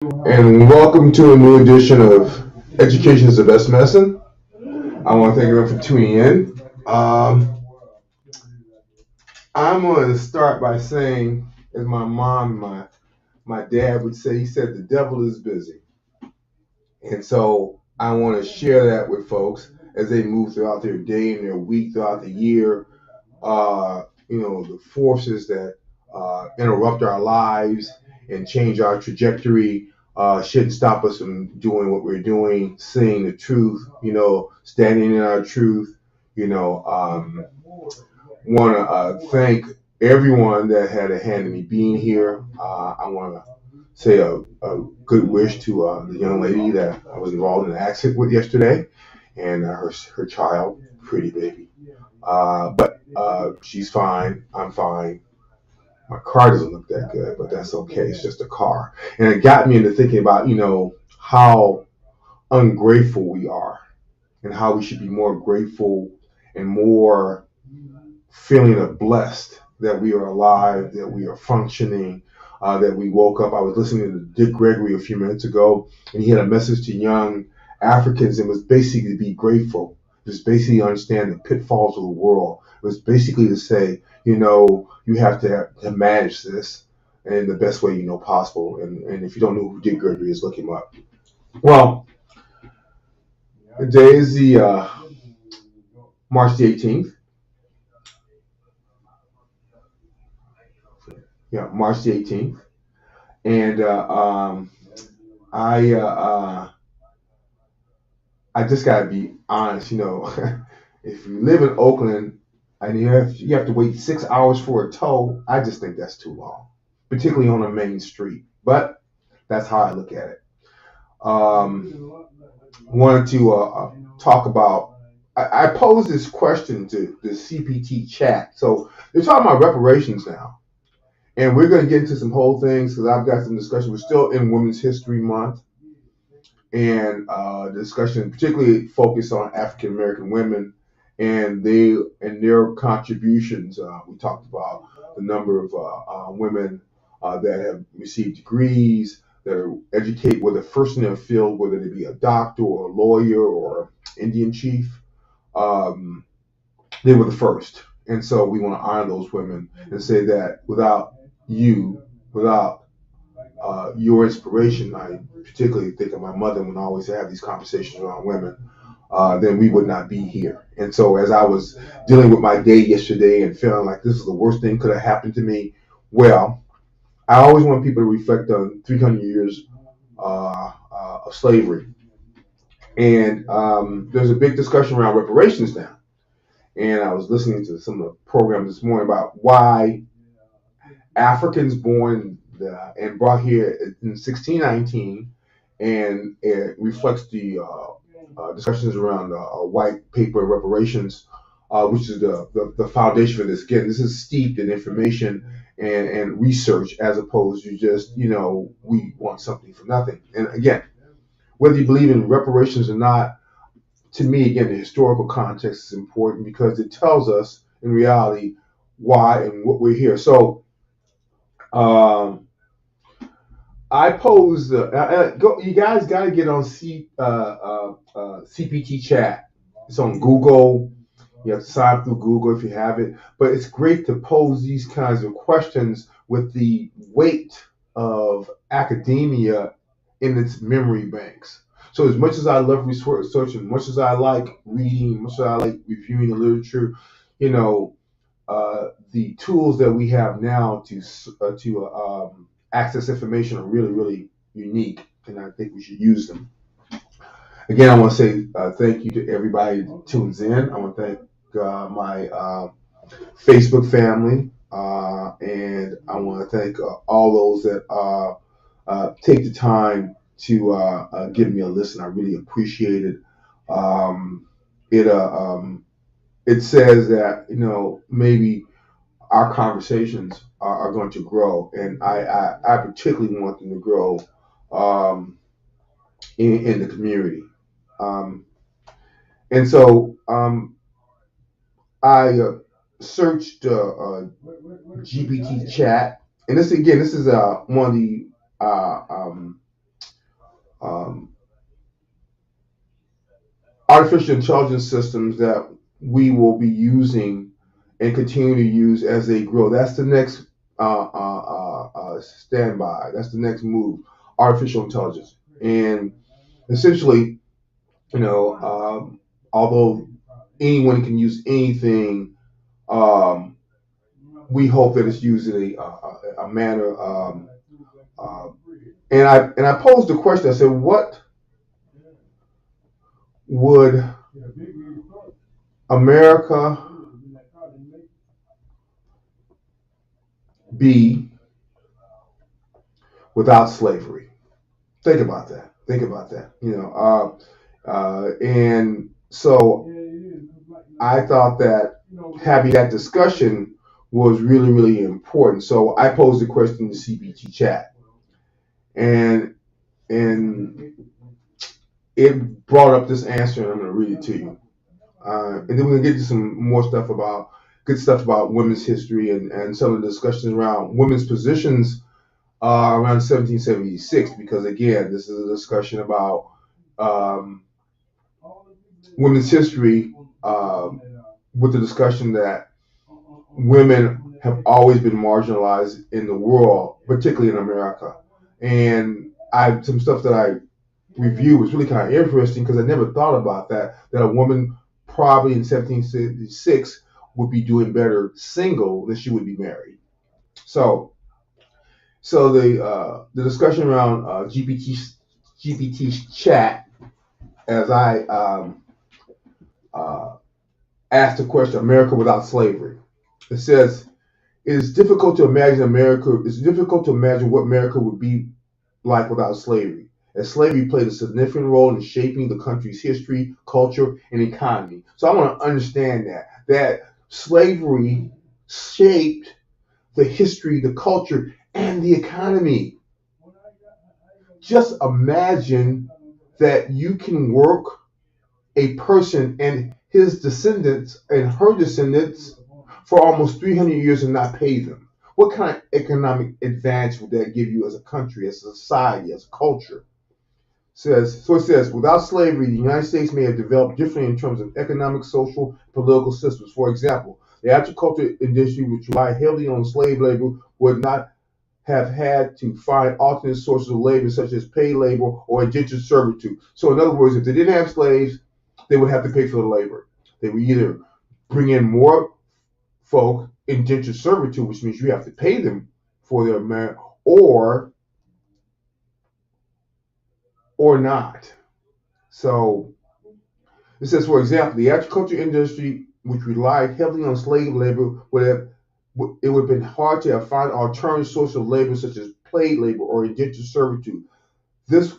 And welcome to a new edition of Education is the Best Medicine. I want to thank everyone for tuning in. I'm going to start by saying, as my mom, my dad would say, he said, the devil is busy. And so I want to share that with folks as they move throughout their day and their week, throughout the year. The forces that interrupt our lives and change our trajectory shouldn't stop us from doing what we're doing, saying the truth, standing in our truth. Want to thank everyone that had a hand in me being here. I want to say a good wish to the young lady that I was involved in an accident with yesterday, and her child, pretty baby. But she's fine. I'm fine. My car doesn't look that good, but that's okay. It's just a car. And it got me into thinking about, how ungrateful we are and how we should be more grateful and more feeling of blessed that we are alive, that we are functioning, that we woke up. I was listening to Dick Gregory a few minutes ago, and he had a message to young Africans and was basically to be grateful, just basically understand the pitfalls of the world. It was basically to say, you have to manage this in the best way you know possible. And if you don't know who Dick Gregory is, look him up. Well, today is the March the 18th. Yeah, March the 18th. And I uh, uh, I just gotta be honest, if you live in Oakland and you have to wait 6 hours for a tow, I just think that's too long, particularly on a main street. But that's how I look at it. Wanted to talk about. I posed this question to the CPT chat. So they're talking about reparations now, and we're going to get into some whole things because I've got some discussion. We're still in Women's History Month, and discussion particularly focused on African American women and their contributions. We talked about the number of women that have received degrees, that are educated, whether first in their field, whether they be a doctor or a lawyer or Indian chief. Um, they were the first, and so we want to honor those women and say that without your inspiration, I particularly think of my mother when I always have these conversations around women, then we would not be here. And so as I was dealing with my day yesterday and feeling like this is the worst thing could have happened to me, well, I always want people to reflect on 300 years of slavery. And there's a big discussion around reparations now. And I was listening to some of the programs this morning about why Africans born and brought here in 1619, and it reflects the discussions around white paper reparations, which is the foundation for this. Again, this is steeped in information and research as opposed to just, we want something for nothing. And again, whether you believe in reparations or not, to me, again, the historical context is important because it tells us in reality why and what we're here. So, um, I pose. You guys got to get on CPT chat. It's on Google. You have to sign up through Google if you have it. But it's great to pose these kinds of questions with the weight of academia in its memory banks. So as much as I love research, as much as I like reading, as much as I like reviewing the literature, you know, the tools that we have now to access information are really, really unique, and I think we should use them. Again, I want to say thank you to everybody that tunes in. I want to thank my Facebook family, and I want to thank all those that take the time to give me a listen. I really appreciate it. Um, it it says that maybe our conversations are going to grow, and I particularly want them to grow um, in the community. Um, and so I searched GPT chat, and this is one of the uh, um, um, artificial intelligence systems that we will be using and continue to use as they grow. That's the next standby. That's the next move. Artificial intelligence, and essentially, you know, although anyone can use anything, um, we hope that it's used in a manner. Uh, and I posed the question. I said, what would America be without slavery? Think about that. Think about that. And so I thought that having that discussion was really, really important. So I posed the question to CBT chat, and and it brought up this answer, and I'm going to read it to you. And then we're going to get to some more stuff about good stuff about women's history and some of the discussions around women's positions around 1776. Because again, this is a discussion about um, women's history with the discussion that women have always been marginalized in the world, particularly in America. And I some stuff that I reviewed was really kind of interesting because I never thought about that a woman probably in 1776 would be doing better single than she would be married. So the discussion around GPT chat as I uh, asked the question America without slavery. It says it is difficult to imagine America. It's difficult to imagine what America would be like without slavery, as slavery played a significant role in shaping the country's history, culture, and economy. So I want to understand that slavery shaped the history, the culture, and the economy. Just imagine that you can work a person and his descendants and her descendants for almost 300 years and not pay them. What kind of economic advantage would that give you as a country, as a society, as a culture? It says, without slavery, the United States may have developed differently in terms of economic, social, political systems. For example, the agriculture industry, which relied heavily on slave labor, would not have had to find alternate sources of labor, such as paid labor or indentured servitude. So, in other words, if they didn't have slaves, they would have to pay for the labor. They would either bring in more folk indentured servitude, which means you have to pay them for their merit, or not. So it says, for example, the agriculture industry, which relied heavily on slave labor, would have been hard to have found alternative sources of labor such as paid labor or indentured servitude. This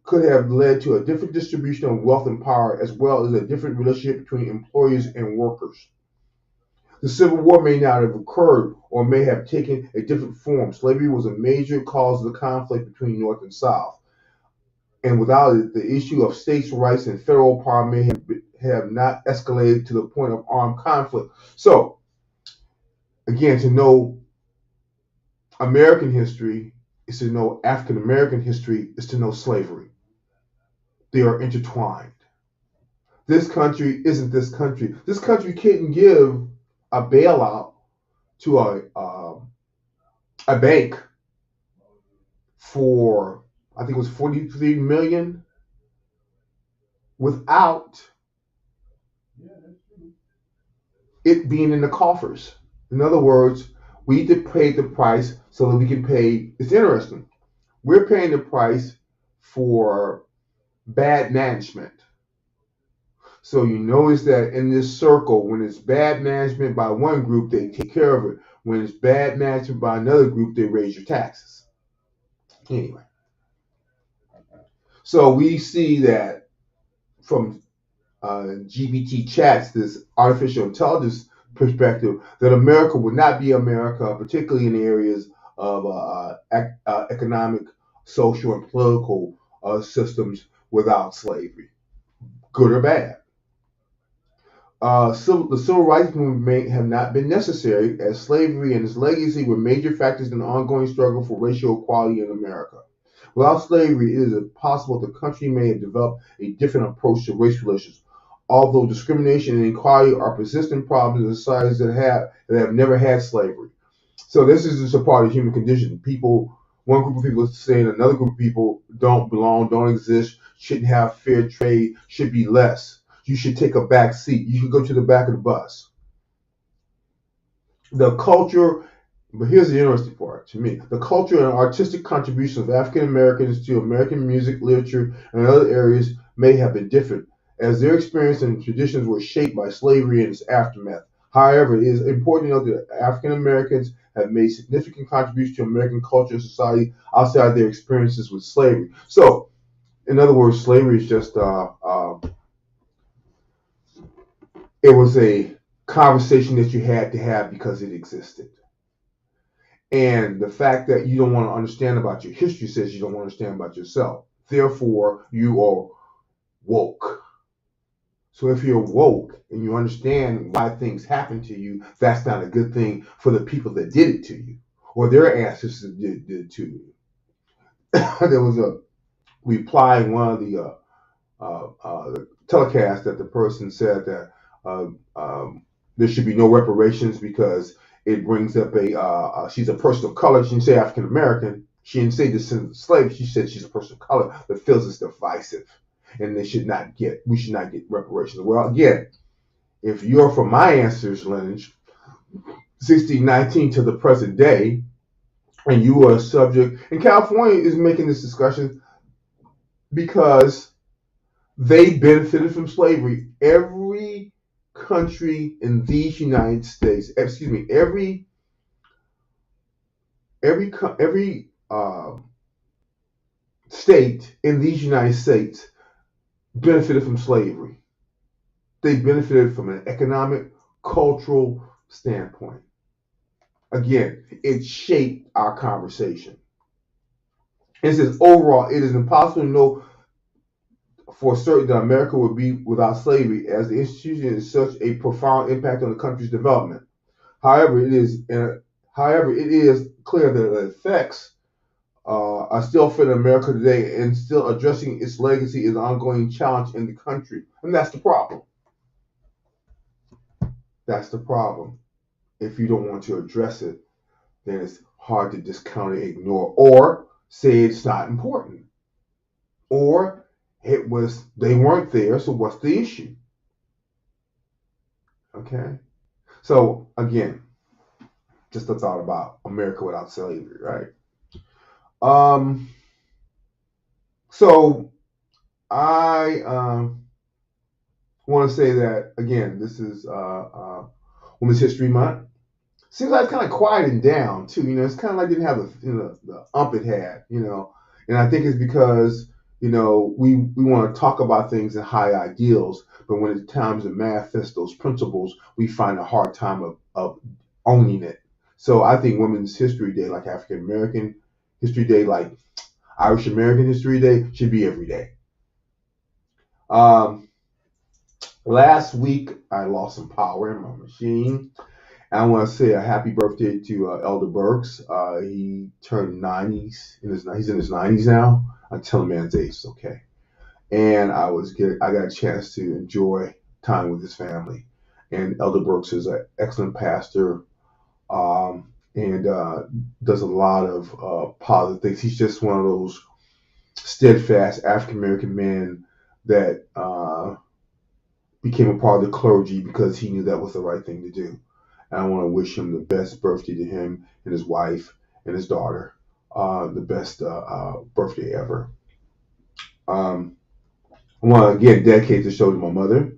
could have led to a different distribution of wealth and power, as well as a different relationship between employers and workers. The Civil War may not have occurred or may have taken a different form. Slavery was a major cause of the conflict between North and South. And without it, the issue of states' rights and federal power may have not escalated to the point of armed conflict. So, again, to know American history is to know African American history, is to know slavery. They are intertwined. This country isn't this country. This country couldn't give a bailout to a bank for, I think it was 43 million without it being in the coffers. In other words, we need to pay the price so that we can pay. It's interesting. We're paying the price for bad management. So you notice that in this circle, when it's bad management by one group, they take care of it. When it's bad management by another group, they raise your taxes. Anyway, so we see that from GBT chats, this artificial intelligence perspective, that America would not be America, particularly in areas of economic, social, and political systems without slavery, good or bad. The civil rights movement may have not been necessary, as slavery and its legacy were major factors in the ongoing struggle for racial equality in America. Without slavery, it is possible the country may have developed a different approach to race relations. Although discrimination and inequality are persistent problems in societies that have never had slavery. So this is just a part of the human condition. People, one group of people is saying another group of people don't belong, don't exist, shouldn't have fair trade, should be less. You should take a back seat. You should go to the back of the bus. The culture, but here's the interesting part to me: the culture and artistic contributions of African Americans to American music, literature, and other areas may have been different, as their experience and traditions were shaped by slavery and its aftermath. However, it is important to note that African Americans have made significant contributions to American culture and society outside their experiences with slavery. So, in other words, slavery is just it was a conversation that you had to have because it existed. And the fact that you don't want to understand about your history says you don't want to understand about yourself. Therefore, you are woke. So if you're woke and you understand why things happen to you, that's not a good thing for the people that did it to you or their ancestors did it to you. There was a reply in one of the telecasts that the person said that uh, um, there should be no reparations because it brings up she's a person of color. She didn't say African American. She didn't say descendant of slaves. She said she's a person of color that feels it's divisive, and we should not get reparations. Well, again, if you're from my ancestors' lineage, 1619 to the present day, and you are a subject, and California is making this discussion because they benefited from slavery. Every country in these United States, excuse me, every state in these United States benefited from slavery. They benefited from an economic, cultural standpoint. Again, it shaped our conversation. It says overall, it is impossible to know for certain that America would be without slavery, as the institution is such a profound impact on the country's development. However, it is clear that the effects are still felt in America today, and still addressing its legacy is an ongoing challenge in the country, and that's the problem. That's the problem. If you don't want to address it, then it's hard to discount it, ignore, or say it's not important, or they weren't there, so what's the issue? Okay. So again, just a thought about America without slavery, right? Um, so I want to say that again. This is Women's History Month. Seems like it's kind of quieting down too. It's kind of like it didn't have the ump it had. And I think it's because we want to talk about things in high ideals, but when it's time to manifest those principles, we find a hard time of owning it. So I think Women's History Day, like African American History Day, like Irish American History Day, should be every day. Um, Last week I lost some power in my machine. I want to say a happy birthday to Elder Burks. He turned 90s. He's in his 90s now. I tell him man's age is okay. And I got a chance to enjoy time with his family. And Elder Burks is an excellent pastor, and does a lot of positive things. He's just one of those steadfast African American men that became a part of the clergy because he knew that was the right thing to do. And I want to wish him the best birthday to him and his wife and his daughter, the best birthday ever. Um, I want to again dedicate the show to my mother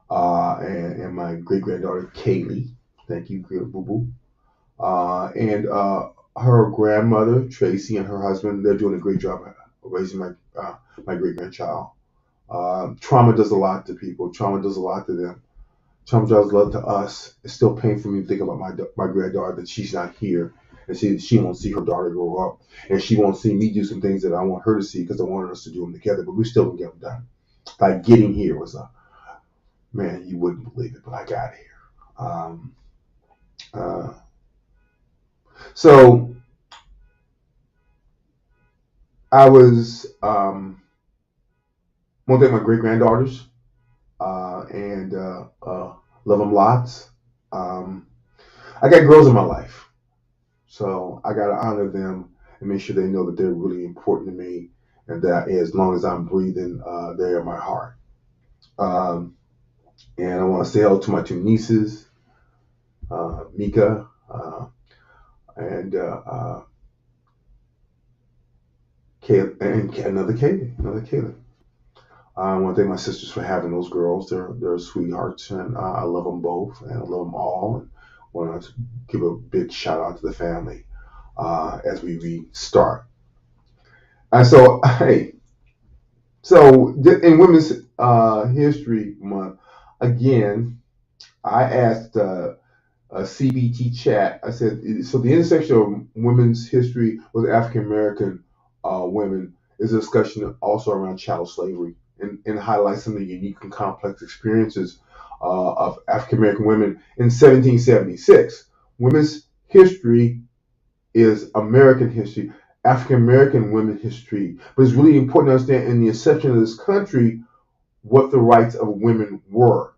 and my great granddaughter Kaylee. Thank you, Boo Boo. And her grandmother Tracy and her husband. They're doing a great job raising my great grandchild. Trauma does a lot to people. Trauma does a lot to them. Trauma does a lot to us. It's still painful for me to think about my granddaughter that she's not here, and she won't see her daughter grow up, and she won't see me do some things that I want her to see because I wanted us to do them together. But we still gonna get them done. Like getting here was a man, you wouldn't believe it, but I got here. Um, uh, so I was want to thank my great granddaughters and love them lots. Um, I got girls in my life, so I got to honor them and make sure they know that they're really important to me, and that as long as I'm breathing, they're in my heart. Um, and I want to say hello to my two nieces, Mika and another Kayla. I want to thank my sisters for having those girls. They're sweethearts, and I love them both, and I love them all. And want to give a big shout out to the family as we restart. And so, hey, so in Women's History Month, again, I asked a CBT chat. I said, so the intersection of women's history with African American women is a discussion also around chattel slavery and highlights some of the unique and complex experiences of African American women in 1776. Women's history is American history, African American women history, but it's really important to understand in the inception of this country what the rights of women were.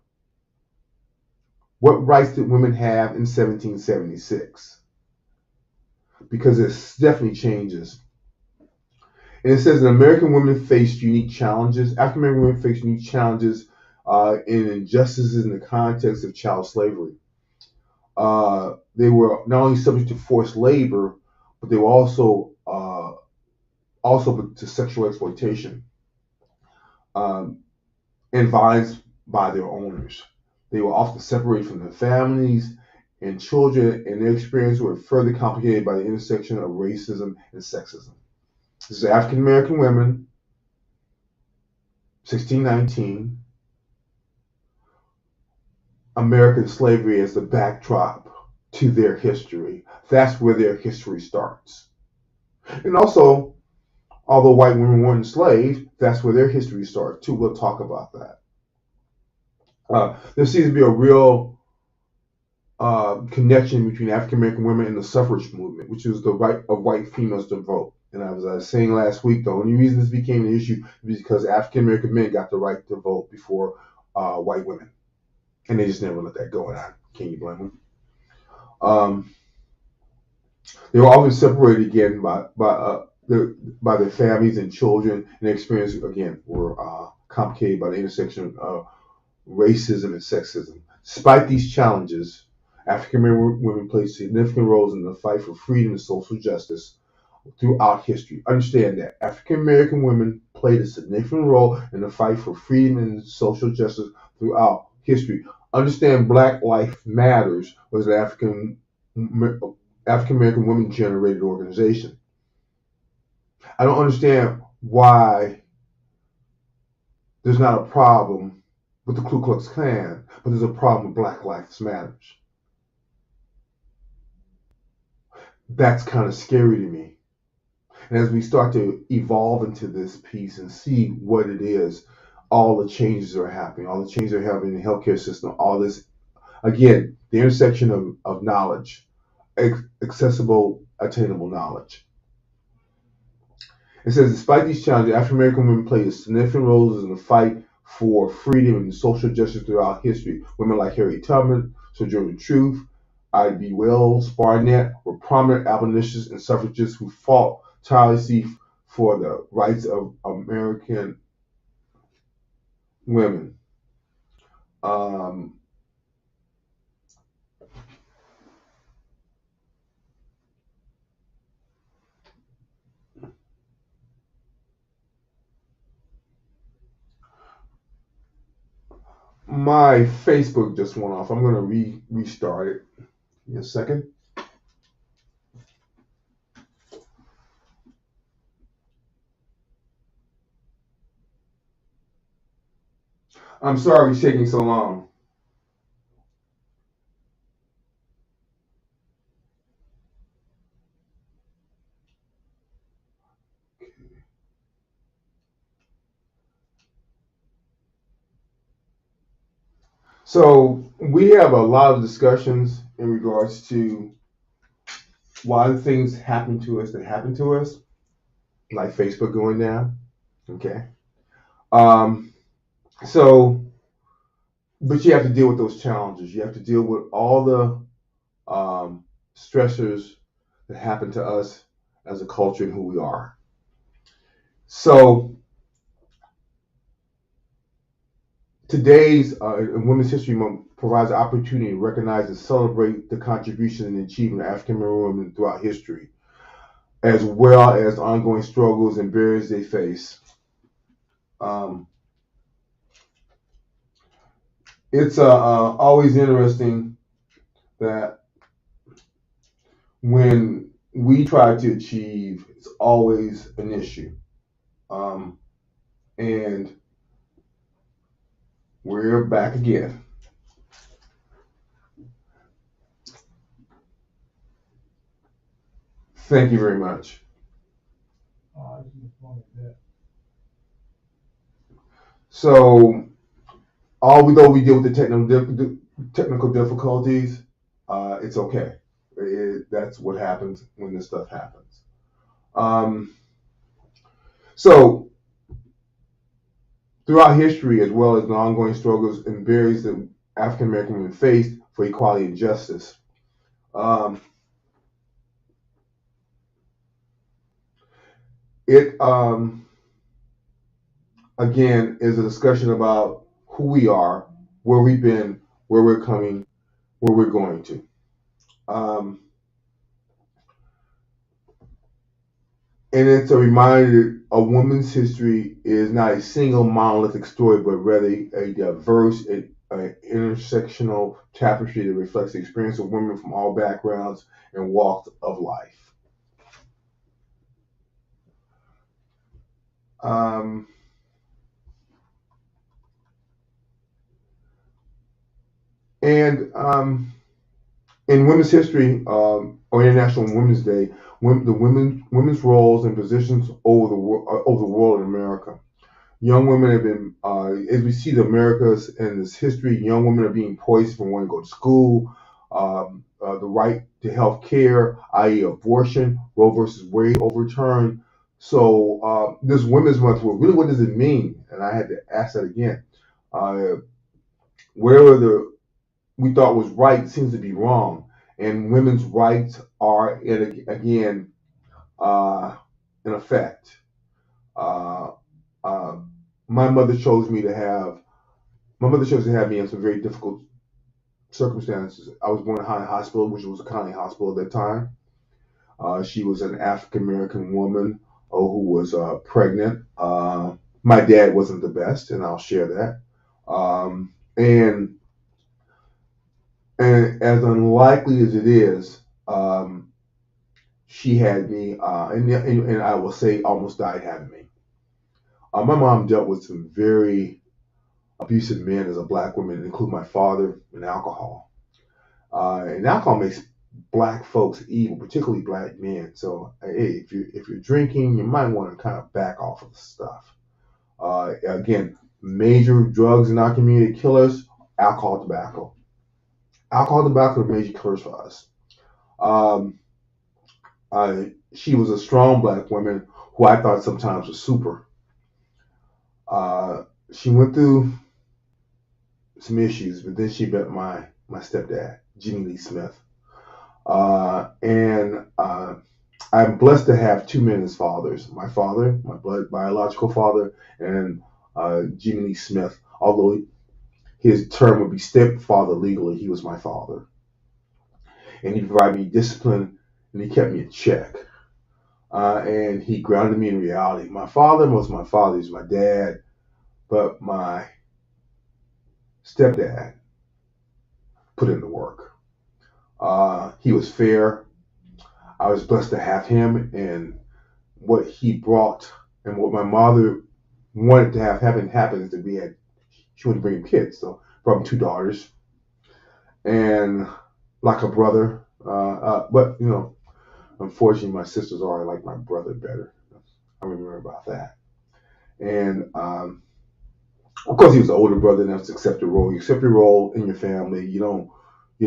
What rights did women have in 1776? Because it definitely changes. And it says that American women faced unique challenges. African American women faced unique challenges and injustices in the context of child slavery. They were not only subject to forced labor, but they were also to sexual exploitation and violence by their owners. They were often separated from their families and children, and their experiences were further complicated by the intersection of racism and sexism. This is African American women, 1619, American slavery as the backdrop to their history. That's where their history starts. And also, although white women weren't enslaved, that's where their history starts too. We'll talk about that. There seems to be a real connection between African American women and the suffrage movement, which is the right of white females to vote. And as I was saying last week, the only reason this became an issue is because African American men got the right to vote before white women, and they just never let that go. And can you blame them? They were often separated again by their families and children, and their experiences again were complicated by the intersection of racism and sexism. Despite these challenges, African American women played significant roles in the fight for freedom and social justice throughout history. Understand that African American women played a significant role in the fight for freedom and social justice throughout history. Understand Black Lives Matters was an African American women generated organization. I don't understand why there's not a problem with the Ku Klux Klan, but there's a problem with Black Lives Matters. That's kind of scary to me. And as we start to evolve into this piece and see what it is, all the changes are happening, all the changes are happening in the healthcare system, all this, again, the intersection of knowledge, accessible, attainable knowledge. It says, despite these challenges, African American women played significant roles in the fight for freedom and social justice throughout history. Women like Harriet Tubman, Sojourner Truth, Ida B. Wells, Barnett were prominent abolitionists and suffragists who fought tirelessly for the rights of American women. My Facebook just went off. I'm going to restart it. Give me a second. I'm sorry it's taking so long. So we have a lot of discussions in regards to why the things happen to us that happen to us. like Facebook going down. Okay. Um, so, but you have to deal with those challenges. You have to deal with all the stressors that happen to us as a culture and who we are. So, today's Women's History Month provides an opportunity to recognize and celebrate the contribution and achievement of African American women throughout history, as well as ongoing struggles and barriers they face. Um, it's always interesting that when we try to achieve, it's always an issue. Um, and we're back again. Thank you very much. So, although we deal with the technical difficulties, it's okay. That's what happens when this stuff happens. Um, so, throughout history, as well as the ongoing struggles and barriers that African American women faced for equality and justice, um, it again is a discussion about who we are, where we've been, where we're coming, where we're going to. Um, and it's a reminder that a woman's history is not a single monolithic story, but rather a diverse and intersectional tapestry that reflects the experience of women from all backgrounds and walks of life. Um, and in women's history, or International Women's Day, women's roles and positions over the world in America. Young women have been, as we see the Americas in this history, young women are being poised from wanting to go to school, the right to health care, i.e., abortion, Roe versus Wade overturned. So this Women's Month, well, really, what does it mean? And I had to ask that again. Uh, whatever we thought was right seems to be wrong, and women's rights are, again, uh, in effect. Uh, uh, my mother chose me to have My mother chose to have me in some very difficult circumstances. I was born in High Hospital, which was a county hospital at that time. She was an African American woman who was pregnant. My dad wasn't the best, and I'll share that. And as unlikely as it is, she had me, and I will say almost died having me. My mom dealt with some very abusive men as a black woman, including my father, and alcohol. And alcohol makes black folks evil, particularly black men. So, hey, if you're drinking, you might want to kind of back off of the stuff. Again, major drugs in our community kill us: alcohol, tobacco. Alcohol, tobacco are major killers for us. Um, she was a strong black woman who I thought sometimes was super. Uh, she went through some issues, but then she met my stepdad, Jimmy Lee Smith. And I'm blessed to have two men as fathers: my father, my blood biological father, and Jimmy Lee Smith. Although his term would be stepfather legally, he was my father, and he provided me discipline and he kept me in check. And he grounded me in reality. My father was my father; he's my dad, but my stepdad put in the work. He was fair. I was blessed to have him, and what he brought and what my mother wanted to have happen is that she wanted to bring him kids. So brought him two daughters and like a brother. But unfortunately, my sisters are like my brother better. I remember about that. And of course, he was the older brother, and that's accept the role. You accept your role in your family. You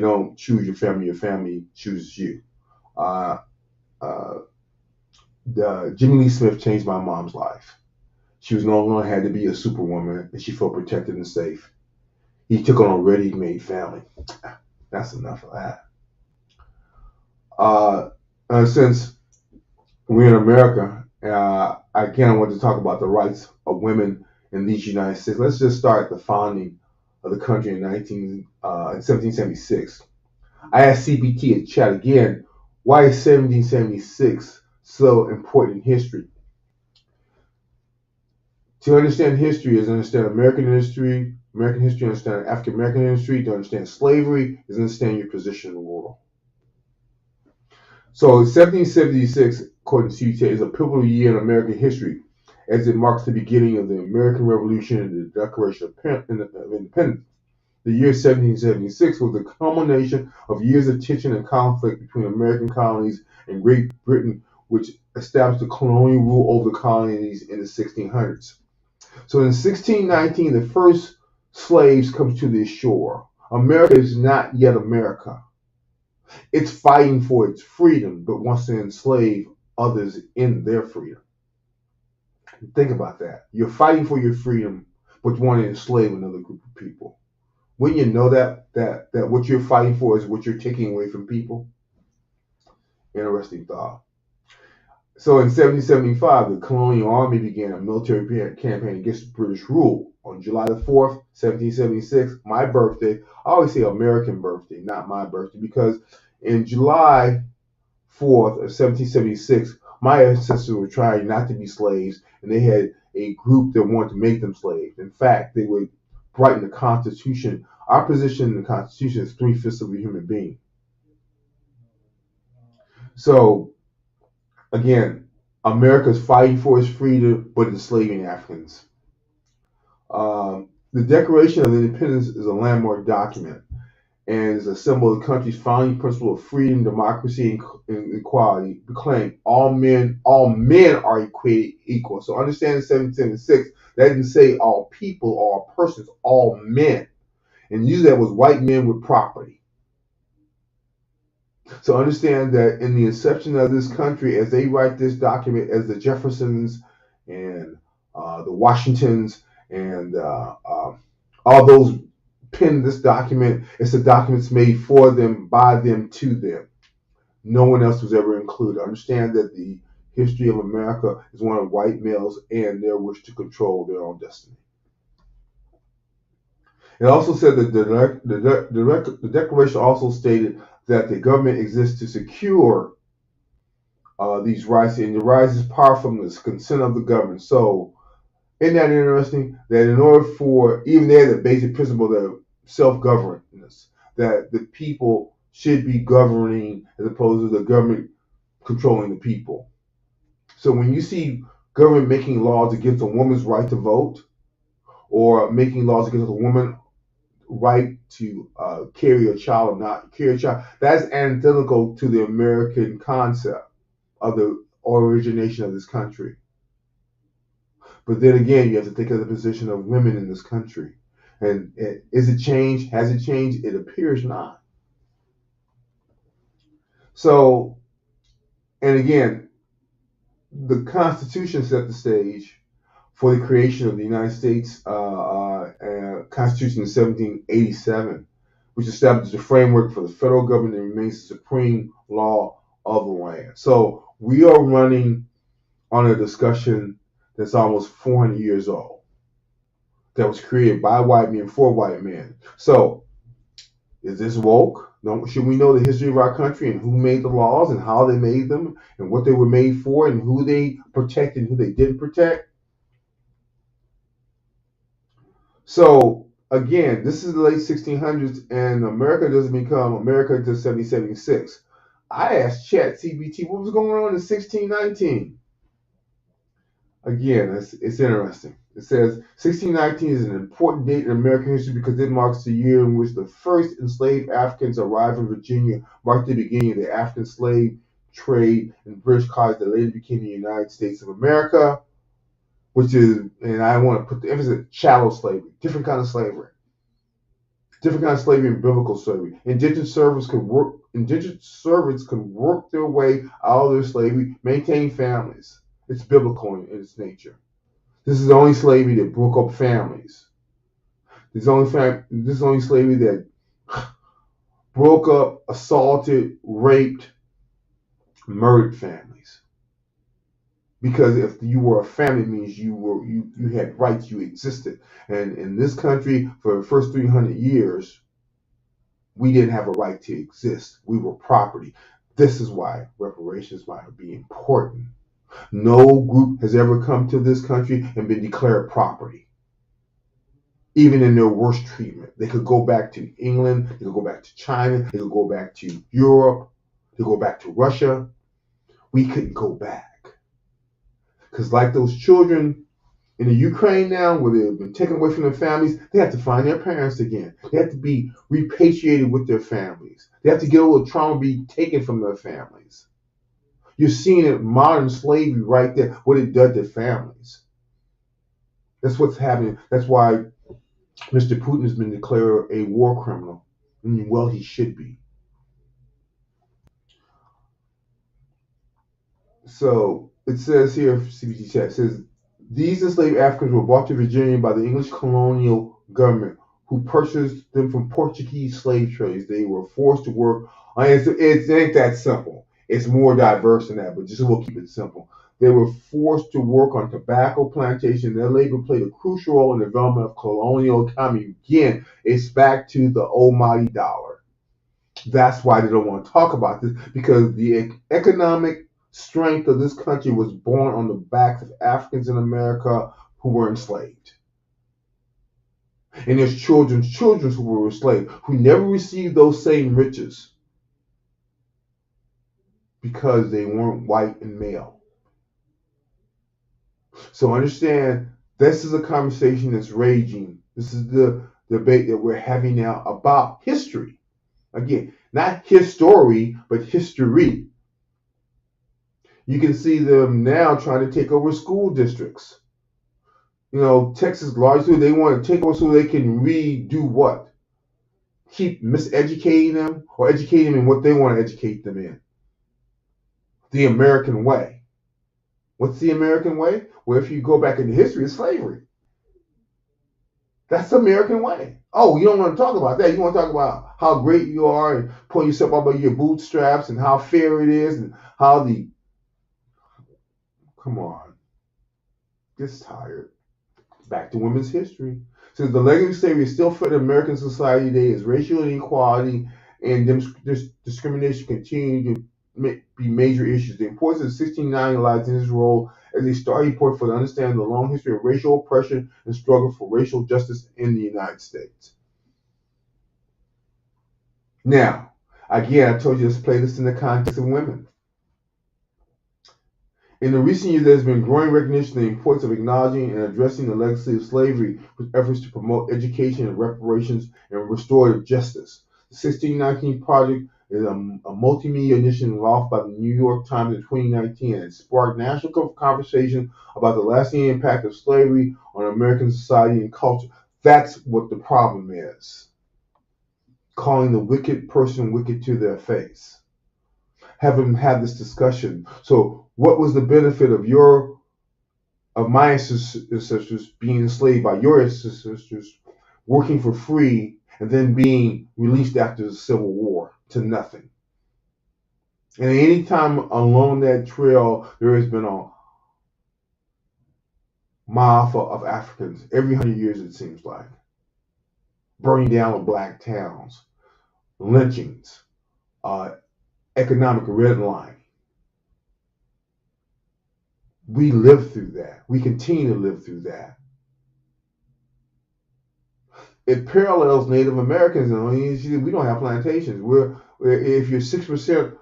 don't choose your family. Your family chooses you. Uh, uh, Jimmy Lee Smith changed my mom's life. She was no longer had to be a superwoman, and she felt protected and safe. He took on a ready-made family. That's enough of that. Uh, since we're in America, I want to talk about the rights of women in these United States. Let's just start at the founding of the country in 1776. I asked CBT in chat again, why is 1776 so important in history? To understand history is understand American history, understand African American history, to understand slavery is understand your position in the world. So 1776, according to CBT, is a pivotal year in American history as it marks the beginning of the American Revolution and the Declaration of Independence. The year 1776 was the culmination of years of tension and conflict between American colonies and Great Britain, which established the colonial rule over the colonies in the 1600s. So in 1619, the first slaves come to the shore. America is not yet America. It's fighting for its freedom, but wants to enslave others in their freedom. Think about that. You're fighting for your freedom, but you want to enslave another group of people. When you know that what you're fighting for is what you're taking away from people. Interesting thought. So in 1775, the colonial army began a military campaign against British rule. On July the 4th, 1776, my birthday, I always say American birthday, not my birthday, because in July 4th of 1776, my ancestors were trying not to be slaves, and they had a group that wanted to make them slaves. In fact, they would write in the Constitution, our position in the Constitution is 3/5 of a human being. So, again, America's fighting for its freedom, but enslaving Africans. The Declaration of Independence is a landmark document and is a symbol of the country's founding principle of freedom, democracy, and equality. Proclaim all men are equated equal. So understand in 1776, that didn't say all people or all persons, all men. And usually that was white men with property. So understand that in the inception of this country, as they write this document, as the Jeffersons and the Washingtons and all those pen this document, it's the documents made for them, by them, to them. No one else was ever included. Understand that the history of America is one of white males and their wish to control their own destiny. It also said that the Declaration also stated that the government exists to secure these rights, and the rights is power from the consent of the government. So, isn't that interesting? That in order for, even there, the basic principle of self-governance, that the people should be governing as opposed to the government controlling the people. So when you see government making laws against a woman's right to vote, or making laws against a woman's right to carry a child or not carry a child, that's antithetical to the American concept of the origination of this country. But then again, you have to think of the position of women in this country. And is it changed? Has it changed? It appears not. So, and again, the Constitution set the stage for the creation of the United States Constitution in 1787, which established a framework for the federal government and remains the supreme law of the land. So we are running on a discussion that's almost 400 years old, that was created by white men for white men. So, is this woke? Should we know the history of our country and who made the laws and how they made them and what they were made for and who they protected and who they didn't protect? So, again, this is the late 1600s, and America doesn't become America until 1776. I asked ChatGPT what was going on in 1619. Again, it's interesting. It says 1619 is an important date in American history because it marks the year in which the first enslaved Africans arrived in Virginia, marked the beginning of the African slave trade in British colonies that later became the United States of America, which is, and I want to put the emphasis on chattel slavery, different kind of slavery. Different kind of slavery and biblical slavery. Indentured servants could work indentured servants could work their way out of their slavery, maintain families. It's biblical in its nature. This is the only slavery that broke up families. This is the only slavery that broke up, assaulted, raped, murdered families. Because if you were a family, it means you had rights, you existed. And in this country, for the first 300 years, we didn't have a right to exist. We were property. This is why reparations might be important. No group has ever come to this country and been declared property, even in their worst treatment. They could go back to England, they could go back to China, they could go back to Europe, they could go back to Russia. We couldn't go back. Because like those children in the Ukraine now, where they've been taken away from their families, they have to find their parents again. They have to be repatriated with their families. They have to get over the trauma, be taken from their families. You're seeing it modern slavery right there, what it does to families. That's what's happening. That's why Mr. Putin has been declared a war criminal. Well, he should be. So it says here, CBT chat says, these enslaved Africans were brought to Virginia by the English colonial government, who purchased them from Portuguese slave trades. They were forced to work. It ain't that simple. It's more diverse than that, but just we'll keep it simple. They were forced to work on tobacco plantations. Their labor played a crucial role in the development of colonial economy. Again, it's back to the almighty dollar. That's why they don't want to talk about this, because the economic strength of this country was born on the backs of Africans in America who were enslaved. And there's children's children who were enslaved, who never received those same riches because they weren't white and male. So understand, this is a conversation that's raging. This is the debate that we're having now about history. Again, not history, but history. You can see them now trying to take over school districts. You know, Texas largely, they want to take over so they can redo what? Keep miseducating them or educating them in what they want to educate them in. The American way. What's the American way? Well, if you go back into history, it's slavery. That's the American way. Oh, you don't want to talk about that. You want to talk about how great you are and pulling yourself up by your bootstraps and how fair it is and how the... Come on. Gets tired. Back to women's history. Since the legacy of slavery is still felt in American society today, as racial inequality and discrimination continue to be major issues. The importance of 1690 lies in his role as a starting point for the understanding of the long history of racial oppression and struggle for racial justice in the United States. Now, again, I told you, let's play this in the context of women. In the recent years, there has been growing recognition of the importance of acknowledging and addressing the legacy of slavery with efforts to promote education and reparations and restorative justice. The 1619 Project is a multimedia initiative launched by the New York Times in 2019, and it sparked national conversation about the lasting impact of slavery on American society and culture. That's what the problem is. Calling the wicked person wicked to their face. Have them have this discussion. So what was the benefit of my ancestors being enslaved by your ancestors, working for free, and then being released after the Civil War to nothing? And any time along that trail, there has been a maafa of Africans every 100 years, it seems like. Burning down of black towns, lynchings, economic redlining. We lived through that. We continue to live through that. It parallels Native Americans. We don't have plantations. If you're 6%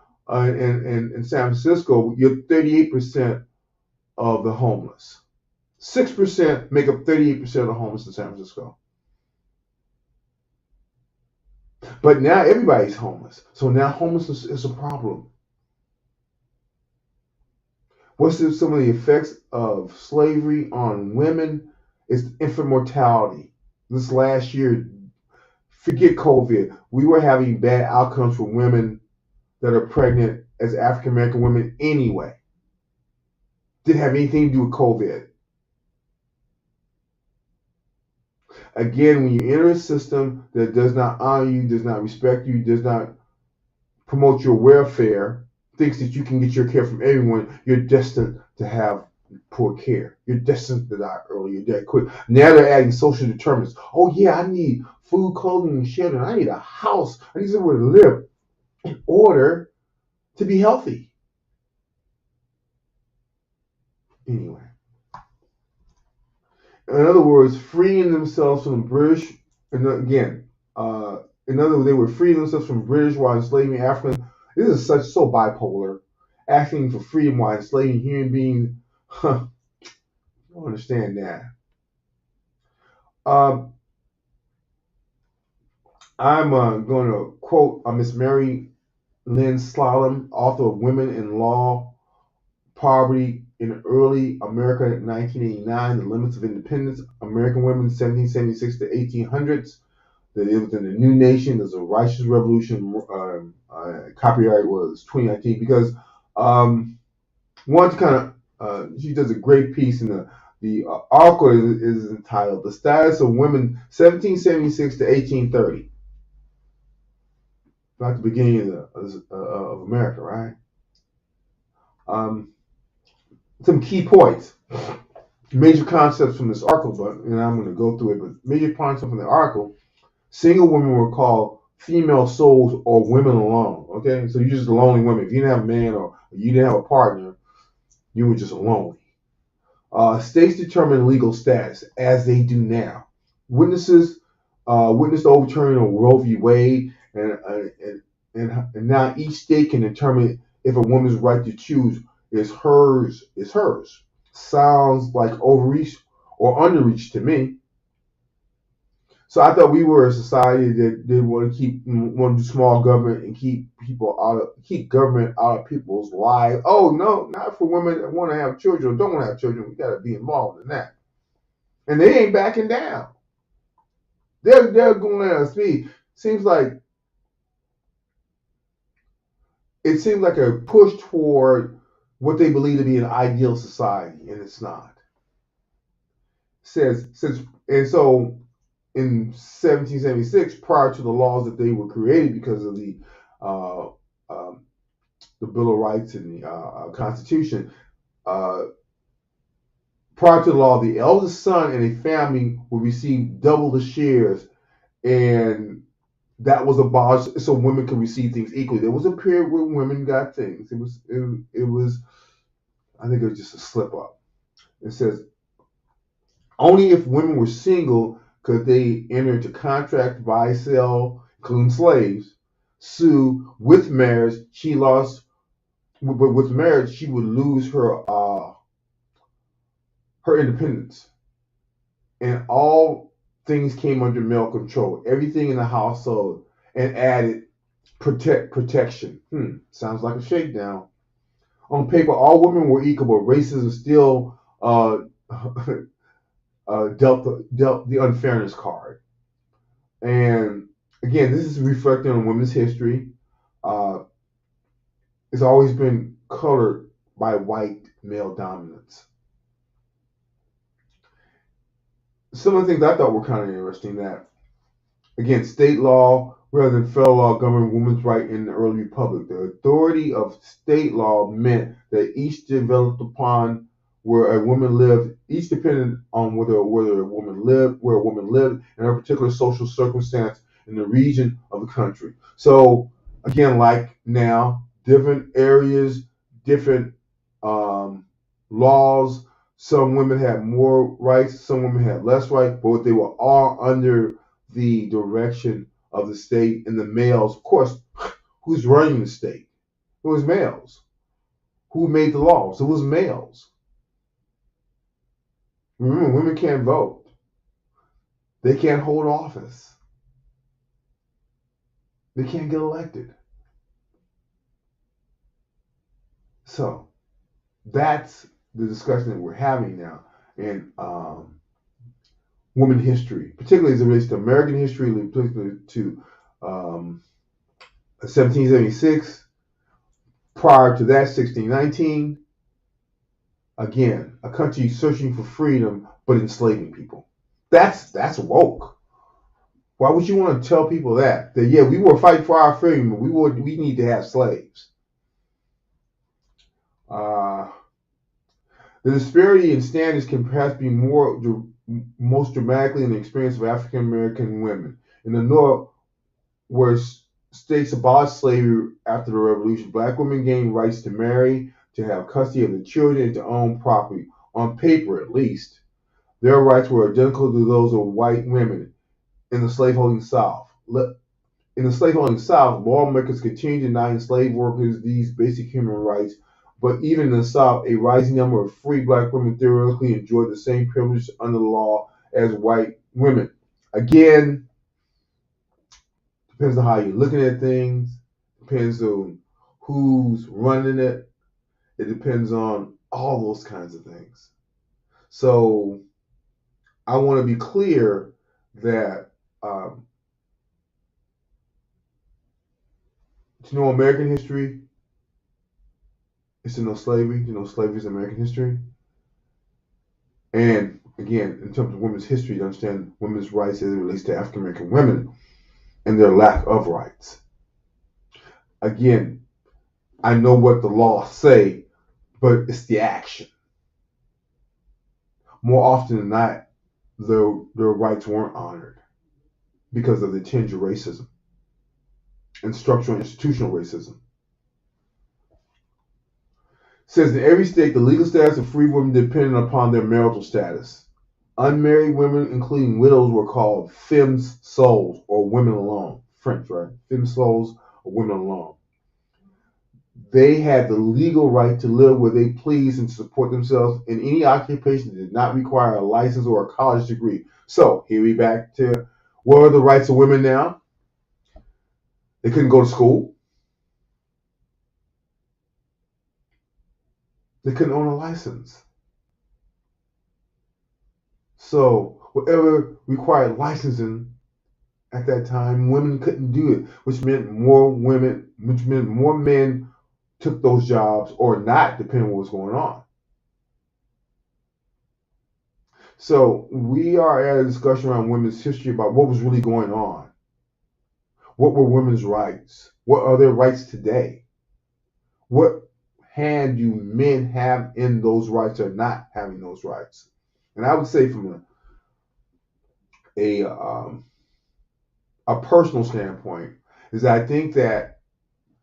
in San Francisco, you're 38% of the homeless. 6% make up 38% of the homeless in San Francisco. But now everybody's homeless. So now homelessness is a problem. What's some of the effects of slavery on women? Is infant mortality. This last year, forget COVID, we were having bad outcomes for women that are pregnant as African American women anyway. Didn't have anything to do with COVID. Again, when you enter a system that does not honor you, does not respect you, does not promote your welfare, thinks that you can get your care from everyone, you're destined to have poor care. You're destined to die early. You're dead quick. Now they're adding social determinants. Oh yeah, I need food, clothing, and shelter. I need a house. I need somewhere to live in order to be healthy. Anyway, in other words, freeing themselves from the British, and again, in other words, they were freeing themselves from British while enslaving Africans. This is so bipolar. Asking for freedom while enslaving human beings. Huh, I don't understand that. Um, I'm going to quote Miss Mary Lynn Slalom, author of Women in Law, Poverty in Early America, 1989, The Limits of Independence, American Women, 1776 to 1800s. That it was in the new nation. There's a righteous revolution. Copyright was 2019 because one kind of she does a great piece in the article is entitled "The Status of Women 1776 to 1830." About the beginning of America, right? Um, some key points, major concepts from this article, and I'm going to go through it. But major concepts from the article: single women were called female souls or women alone. Okay, so you're just a lonely woman. If you didn't have a man or you didn't have a partner, you were just lonely. States determine legal status as they do now. Witnesses witnessed the overturning of Roe v. Wade, and now each state can determine if a woman's right to choose is hers. Sounds like overreach or underreach to me. So I thought we were a society that did want to do small government and keep government out of people's lives. Oh no, not for women that want to have children or don't want to have children. We got to be involved in that, and they ain't backing down. They're going at speed. It seems like a push toward what they believe to be an ideal society, and it's not. Says since and so in 1776, prior to the laws that they were created because of uh, um, the Bill of Rights and the Constitution, uh, prior to the law, the eldest son in a family would receive double the shares, and that was abolished so women could receive things equally. There was a period where women got things. It was I think it was just a slip up. It says only if women were single could they enter into contract, buy, sell, including slaves, sue with marriage. She lost, but with marriage she would lose her independence, and all things came under male control. Everything in the household, and added protection. Sounds like a shakedown. On paper, all women were equal, but racism still dealt the unfairness card. And again, this is reflecting on women's history. Uh, it's always been colored by white male dominance. Some of the things I thought were kind of interesting that, again, state law rather than federal law governed women's right in the early republic. The authority of state law meant that each developed upon where a woman lived, each depended on where a woman lived, and her particular social circumstance in the region of the country. So again, like now, different areas, different um, laws. Some women had more rights, some women had less rights, but they were all under the direction of the state and the males. Of course, who's running the state? It was males. Who made the laws? It was males. Remember, women can't vote. They can't hold office. They can't get elected. So that's the discussion that we're having now in women history, particularly as it relates to American history, particularly to 1776 Prior to that, 1619, again, a country searching for freedom but enslaving people. That's woke. Why would you want to tell people that? That yeah, we were fighting for our freedom, but we need to have slaves. Uh, the disparity in standards can perhaps be most dramatically in the experience of African American women. In the North, where states abolished slavery after the Revolution, black women gained rights to marry, to have custody of their children, and to own property. On paper, at least, their rights were identical to those of white women in the slaveholding South. In the slaveholding South, lawmakers continued denying slave workers these basic human rights, but even in the South, a rising number of free black women theoretically enjoyed the same privileges under the law as white women. Again, depends on how you're looking at things, depends on who's running it, it depends on all those kinds of things. So I want to be clear that to know American history is to know slavery. To know slavery is American history. And again, in terms of women's history, to understand women's rights as it relates to African American women and their lack of rights. Again, I know what the laws say, but it's the action. More often than not, their rights weren't honored because of the tinge of racism and structural institutional racism. It says in every state, the legal status of free women depended upon their marital status. Unmarried women, including widows, were called femmes seules, or women alone. French, right? Femmes seules, or women alone. They had the legal right to live where they pleased and to support themselves in any occupation that did not require a license or a college degree. So, here we back to what are the rights of women now? They couldn't go to school. They couldn't own a license. So, whatever required licensing at that time, women couldn't do it, which meant more men took those jobs or not, depending on what was going on. So we are at a discussion around women's history about what was really going on. What were women's rights? What are their rights today? What hand do men have in those rights or not having those rights? And I would say from a personal standpoint is that I think that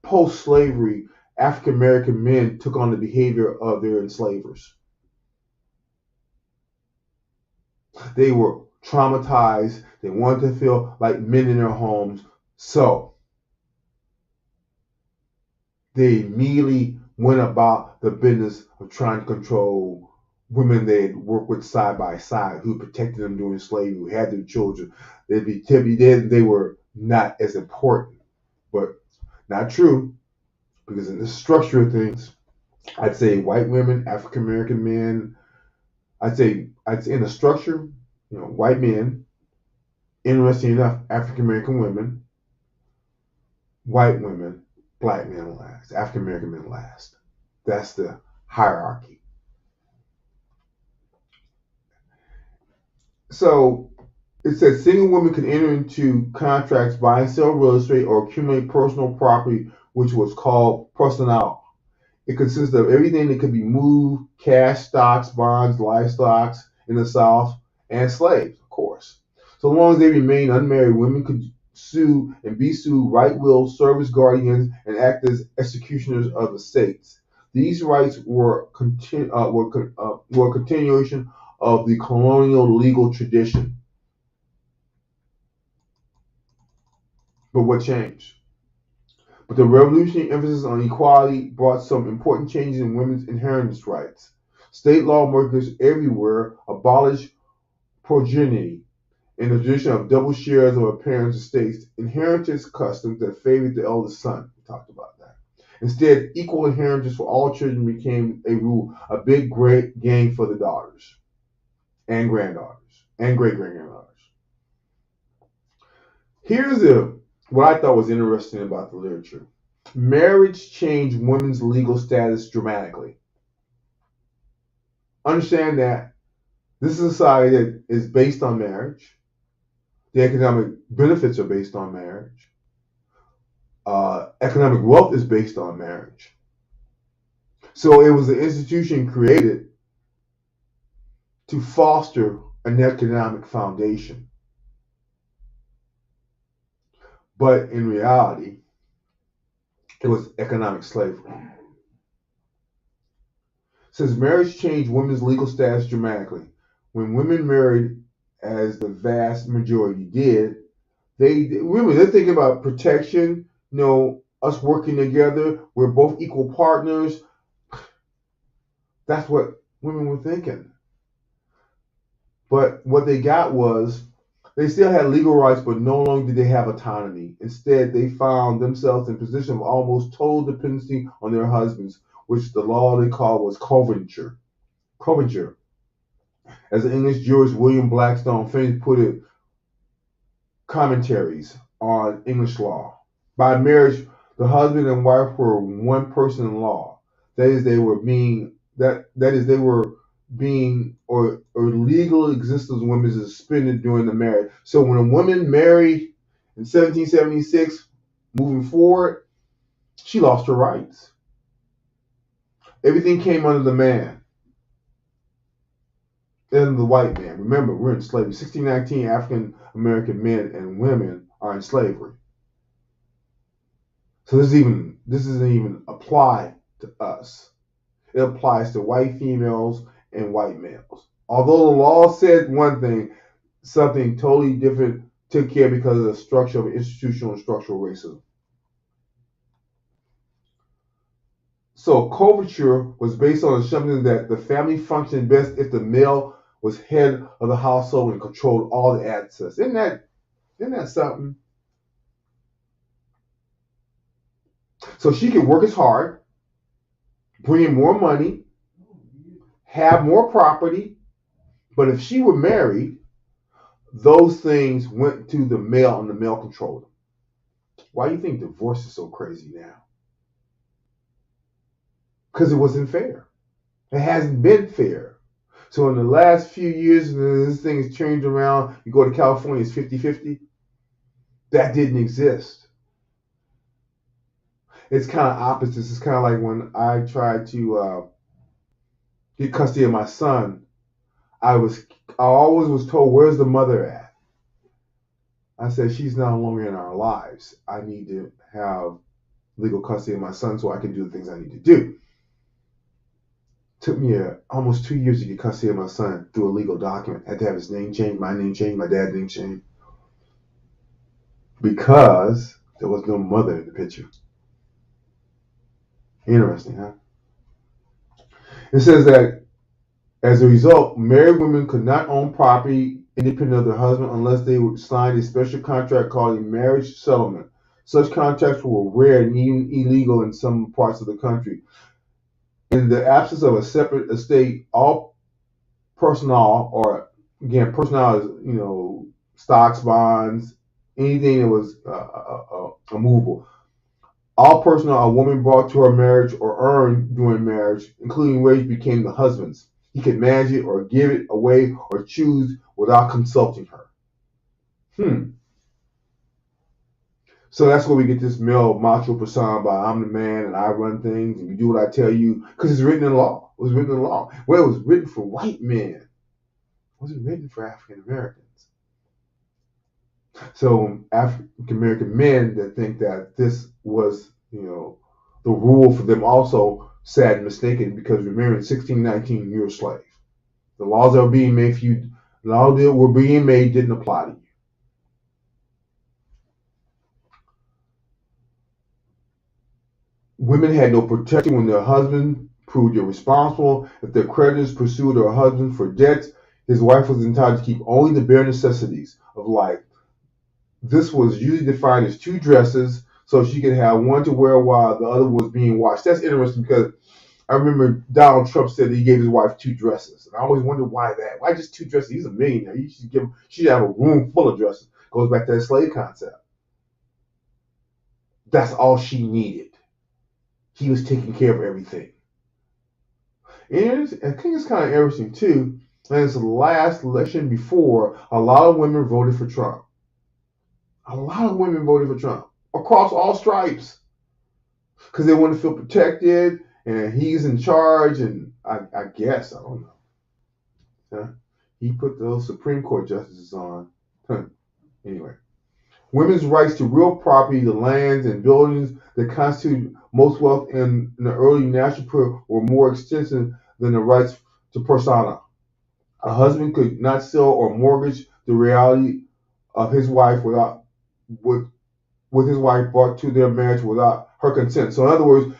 post-slavery, African American men took on the behavior of their enslavers. They were traumatized. They wanted to feel like men in their homes. So they immediately went about the business of trying to control women they'd worked with side by side, who protected them during slavery, who had their children. They were not as important, but not true, because in the structure of things, I'd say white women, African American men. I'd say in the structure, white men. Interesting enough, African American women, white women, black men last, African American men last. That's the hierarchy. So it says single women can enter into contracts, buy and sell real estate, or accumulate personal property, which was called personal. It consists of everything that could be moved: cash, stocks, bonds, livestock in the South, and slaves, of course. So long as they remain unmarried, women could sue and be sued, right will, serve as guardians, and act as executioners of estates. These rights were a continuation of the colonial legal tradition. But what changed? But the revolutionary emphasis on equality brought some important changes in women's inheritance rights. State lawmakers everywhere abolished progeny in the tradition of double shares of a parent's estates, inheritance customs that favored the eldest son. We talked about that. Instead, equal inheritance for all children became a rule, a big great gain for the daughters and granddaughters and great granddaughters. Here's what I thought was interesting about the literature. Marriage changed women's legal status dramatically. Understand that this is a society that is based on marriage. The economic benefits are based on marriage. Economic wealth is based on marriage. So it was an institution created to foster an economic foundation. But in reality, it was economic slavery. Since marriage changed women's legal status dramatically, when women married, as the vast majority did, they're thinking about protection, us working together, we're both equal partners. That's what women were thinking. But what they got was they still had legal rights, but no longer did they have autonomy. Instead, they found themselves in a position of almost total dependency on their husbands, which the law they called was covenanture. Covenanture. As the English jurist William Blackstone famously put it, commentaries on English law. By marriage, the husband and wife were one person in law. That is, they were being or legal existence of women is suspended during the marriage. So when a woman married in 1776, moving forward, she lost her rights. Everything came under the man and the white man. Remember, we're in slavery. 1619, African American men and women are in slavery. So this isn't even applied to us. It applies to white females and white males. Although the law said one thing, something totally different took care because of the structure of institutional and structural racism. So coverture was based on the assumption that the family functioned best if the male was head of the household and controlled all the assets. Isn't that something? So she could work as hard, bring in more money, have more property, but if she were married, those things went to the male and the male controlled them. Why do you think divorce is so crazy now? Because it wasn't fair. It hasn't been fair. So in the last few years, this thing has changed around. You go to California, it's 50-50. That didn't exist. It's kind of opposites. It's kind of like when I tried to get custody of my son. I always was told, "Where's the mother at?" I said, "She's no longer in our lives. I need to have legal custody of my son so I can do the things I need to do." Took me almost 2 years to get custody of my son through a legal document. Had to have his name changed, my name changed, my dad's name changed, because there was no mother in the picture. Interesting, huh? It says that as a result, married women could not own property independent of their husband unless they signed a special contract called a marriage settlement. Such contracts were rare and even illegal in some parts of the country. In the absence of a separate estate, all personnel, or again, personnel is stocks, bonds, anything that was movable. All personnel a woman brought to her marriage or earned during marriage, including wage, became the husband's. He could manage it or give it away or choose without consulting her. So that's where we get this male macho persona about I'm the man and I run things and you do what I tell you, because it's written in law. It was written in law. Well, it was written for white men. It wasn't written for African Americans. So African American men that think that this was, the rule for them also sad and mistaken, because remember in 1619 you're a slave. The laws that were being made for you, the laws that were being made didn't apply to you. Women had no protection when their husband proved irresponsible. If their creditors pursued their husband for debts, his wife was entitled to keep only the bare necessities of life. This was usually defined as 2 dresses, so she could have one to wear while the other was being washed. That's interesting because I remember Donald Trump said that he gave his wife 2 dresses. And I always wondered why that. Why just 2 dresses? He's a millionaire. She should have a room full of dresses. Goes back to that slave concept. That's all she needed. he was taking care of everything. And I think it's kind of interesting too. And it's the last election before a lot of women voted for Trump. A lot of women voted for Trump across all stripes because they want to feel protected and he's in charge. And I guess, I don't know. Huh? He put those Supreme Court justices on. Huh. Anyway, women's rights to real property, the lands and buildings that constitute most wealth in the early national period were more extensive than the rights to persona. A husband could not sell or mortgage the reality of his wife with his wife brought to their marriage without her consent. So in other words,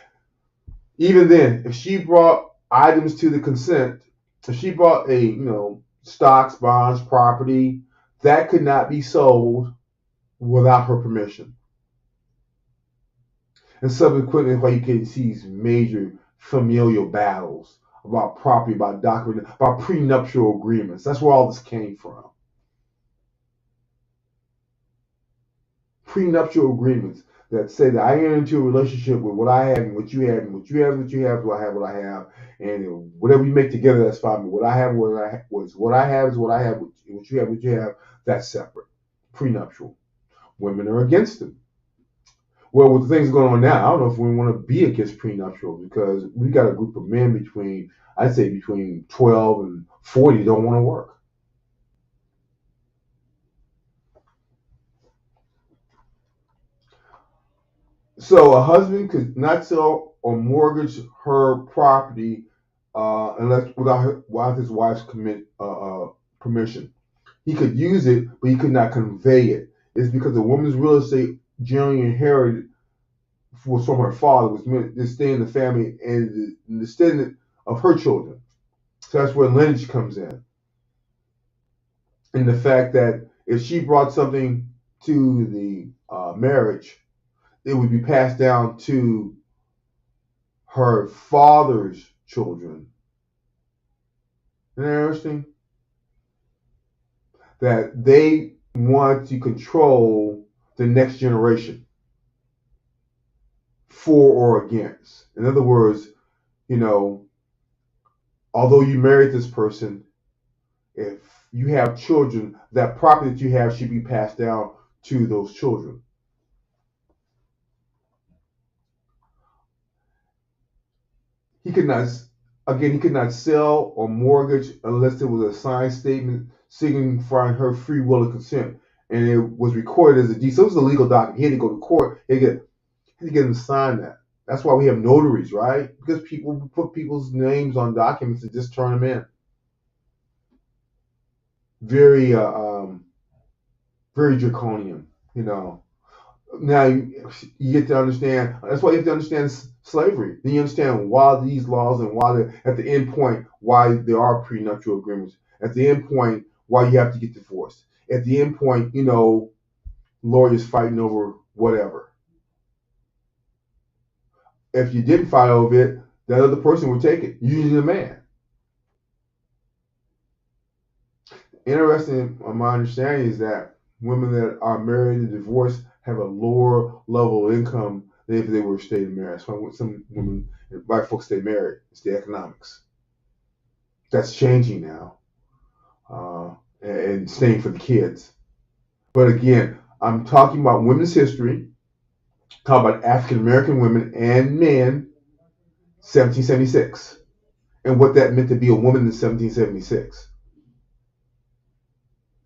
even then, if she brought items to the consent, if she brought stocks, bonds, property, that could not be sold without her permission. And subsequently, why you can see these major familial battles about property, about document, about prenuptial agreements. That's where all this came from. Prenuptial agreements that say that I enter into a relationship with what I have and what you have, and what you have, what you have, what I have, what I have, and whatever we make together, that's fine. But what I have, what I have is what I have, what you have, that's separate. Prenuptial. Women are against them. Well, with the things going on now, I don't know if we want to be against prenuptial because we got a group of men I'd say between 12 and 40 don't want to work. So a husband could not sell or mortgage her property unless without his wife's permission. He could use it, but he could not convey it. It's because the woman's real estate generally inherited was from her father, was meant to stay in the family and the descendant of her children. So that's where lineage comes in. And the fact that if she brought something to the marriage, it would be passed down to her father's children. Isn't that interesting? That they want to control the next generation for or against. In other words, although you married this person, if you have children, that property that you have should be passed down to those children. He could not sell or mortgage unless there was a signed statement signifying her free will and consent, and it was recorded as a deed. So it was a legal document. He had to go to court. He had to get him to sign that. That's why we have notaries, right? Because people put people's names on documents and just turn them in. Very, very draconian, Now you get to understand. That's why you have to understand slavery. Then you understand why these laws and why at the end point why there are prenuptial agreements. At the end point why you have to get divorced. At the end point, lawyers fighting over whatever. If you didn't fight over it, that other person would take it. Usually the man. Interesting, my understanding is that women that are married and divorced have a lower level of income than if they were staying married. That's why some women, white folks, stay married. It's the economics. That's changing now, and staying for the kids. But again, I'm talking about women's history, talking about African American women and men, 1776, and what that meant to be a woman in 1776.